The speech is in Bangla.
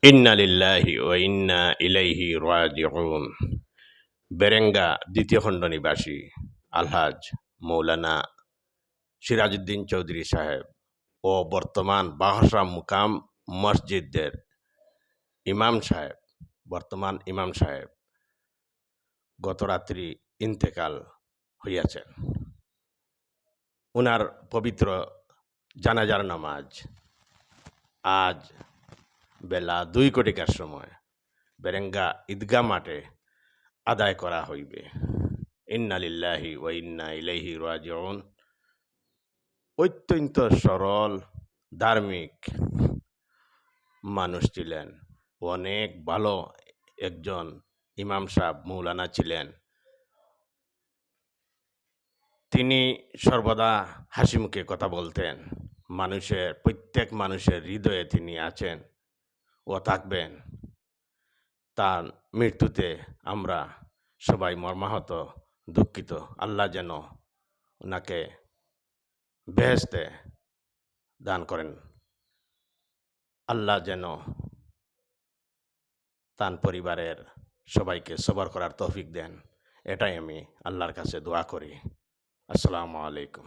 ইন্না লিল্লাহি ওয়া ইন্না ইলাইহি রাজিউন। বেরেঙ্গা দ্বিতীয় খণ্ড নিবাসী আলহাজ মৌলানা সিরাজউদ্দিন চৌধুরী সাহেব ও বর্তমান বাহরাম মুকাম মসজিদের ইমাম সাহেব বর্তমান ইমাম সাহেব গতরাত্রি ইন্তেকাল হইয়াছেন। উনার পবিত্র জানাজার নামাজ আজ বেলা 2 কোটিকার সময় বেরেঙ্গা ঈদগাহ মাঠে আদায় করা হইবে। ইন্না লিল্লাহি ওয়া ইন্না ইলাইহি রাজিউন। অত্যন্ত সরল ধার্মিক মানুষ ছিলেন, অনেক ভালো একজন ইমাম সাহেব মৌলানা ছিলেন। তিনি সর্বদা হাসিমুখে কথা বলতেন। প্রত্যেক মানুষের হৃদয়ে তিনি আছেন ও থাকবেন। তার মৃত্যুতে আমরা সবাই মর্মাহত, দুঃখিত। আল্লাহ যেন ওনাকে বেহেশতে দান করেন। আল্লাহ যেন তার পরিবারের সবাইকে সবর করার তৌফিক দেন। এটাই আমি আল্লাহর কাছে দোয়া করি। আসসালামু আলাইকুম।